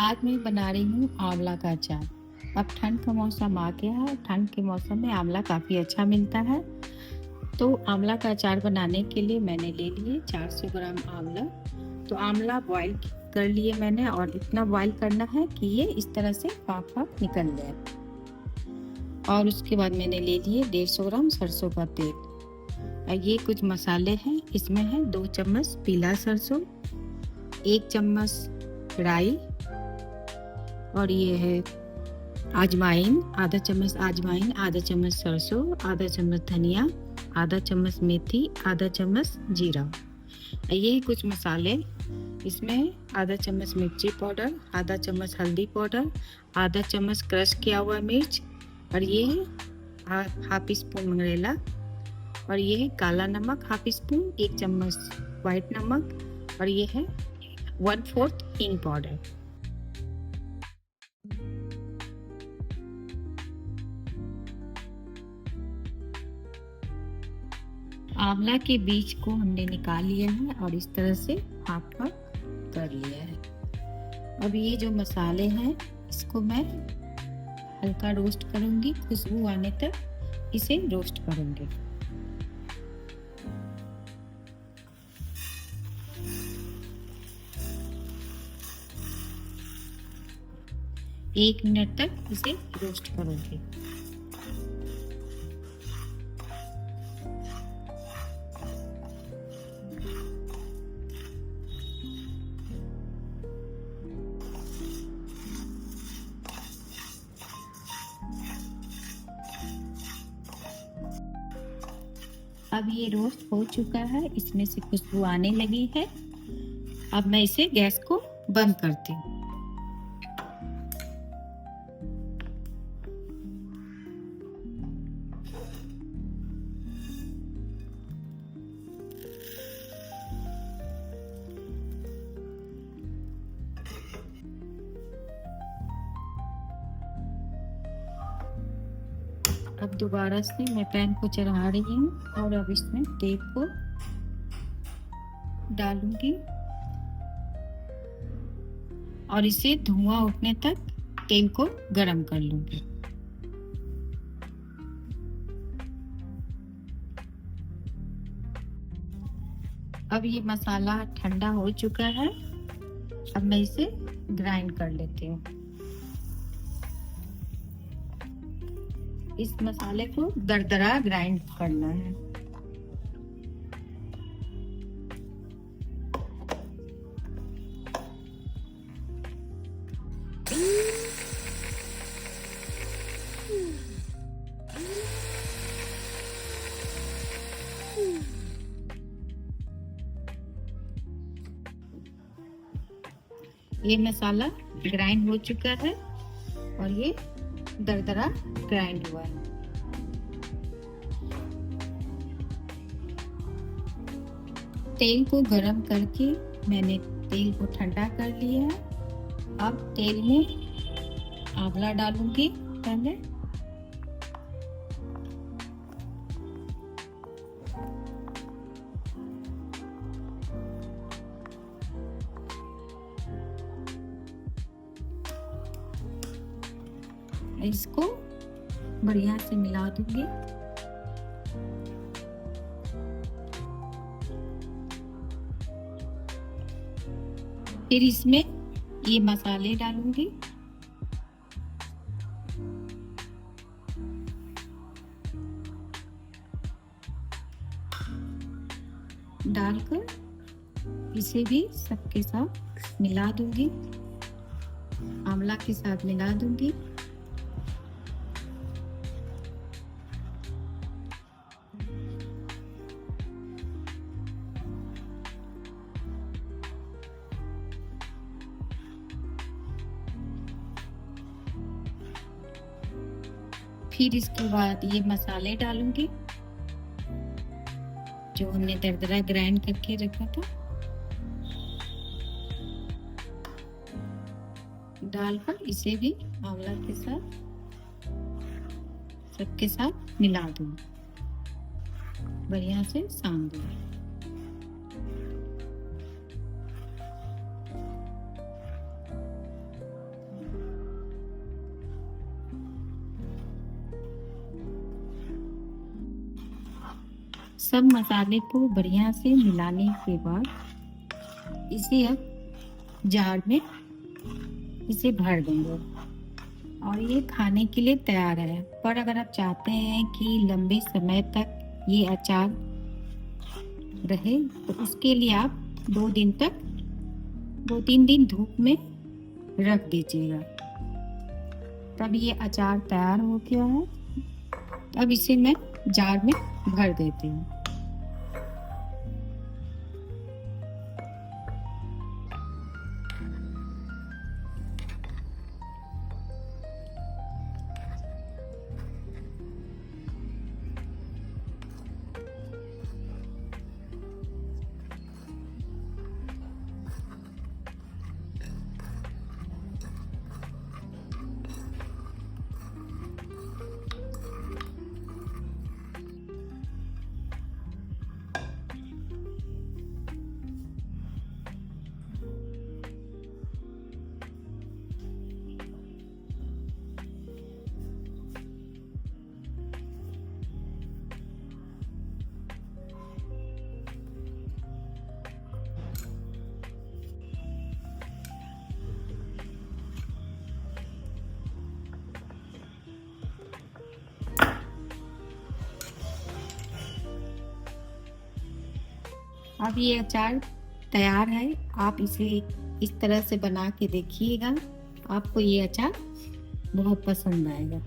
आज मैं बना रही हूँ आंवला का अचार। अब ठंड का मौसम आ गया है। ठंड के मौसम में आंवला काफ़ी अच्छा मिलता है। तो आंवला का अचार बनाने के लिए मैंने ले लिए 400 ग्राम आंवला। तो आंवला बॉईल कर लिए मैंने, और इतना बॉईल करना है कि ये इस तरह से भाप निकल जाए। और उसके बाद मैंने ले लिए 150 ग्राम सरसों का तेल। और ये कुछ मसाले हैं। इसमें है 2 चम्मच पीला सरसों, 1 चम्मच राई, और ये है अजवाइन, आधा चम्मच अजवाइन, आधा चम्मच सरसों, आधा चम्मच धनिया, आधा चम्मच मेथी, आधा चम्मच जीरा। ये कुछ मसाले। इसमें आधा चम्मच मिर्ची पाउडर, आधा चम्मच हल्दी पाउडर, आधा चम्मच क्रश किया हुआ मिर्च, और ये है हाफ स्पून मंगरेला, और ये है काला नमक हाफ स्पून, 1 चम्मच व्हाइट नमक, और ये है 1/4 हींग पाउडर। आंवला के बीज को हमने निकाल लिया है और इस तरह से हाफ कर लिया है। अब ये जो मसाले हैं इसको मैं हल्का रोस्ट करूंगी, खुशबू आने तक इसे रोस्ट करूंगी। एक मिनट तक इसे रोस्ट करूंगी। अब ये रोस्ट हो चुका है, इसमें से खुशबू आने लगी है। अब मैं इसे गैस को बंद करती हूँ। अब दोबारा से मैं पैन को चढ़ा रही हूँ और अब इसमें तेल को डालूंगी और इसे धुआं उठने तक तेल को गरम कर लूंगी। अब ये मसाला ठंडा हो चुका है। अब मैं इसे ग्राइंड कर लेती हूँ। इस मसाले को दरदरा ग्राइंड करना है। ये मसाला ग्राइंड हो चुका है और ये दरदरा ग्राइंड हुआ है। तेल को गरम करके मैंने तेल को ठंडा कर लिया है। अब तेल में आंवला डालूंगी पहले, इसको बढ़िया से मिला दूंगी। फिर इसमें ये मसाले डालूंगी। डालकर इसे भी सबके साथ मिला दूंगी, आंवला के साथ मिला दूंगी। फिर इसके बाद ये मसाले डालूंगी जो हमने दरदरा ग्राइंड करके रखा था। डालकर इसे भी आंवला के साथ सबके साथ मिला दूंगी, बढ़िया से सान दूंगी। सब मसाले को बढ़िया से मिलाने के बाद इसे अब जार में इसे भर देंगे और ये खाने के लिए तैयार है। पर अगर आप चाहते हैं कि लंबे समय तक ये अचार रहे तो उसके लिए आप 2 3 दिन धूप में रख दीजिएगा। तब ये अचार तैयार हो गया है। अब इसे मैं जार में भर देती हूँ। अब ये अचार तैयार है। आप इसे इस तरह से बना के देखिएगा, आपको ये अचार बहुत पसंद आएगा।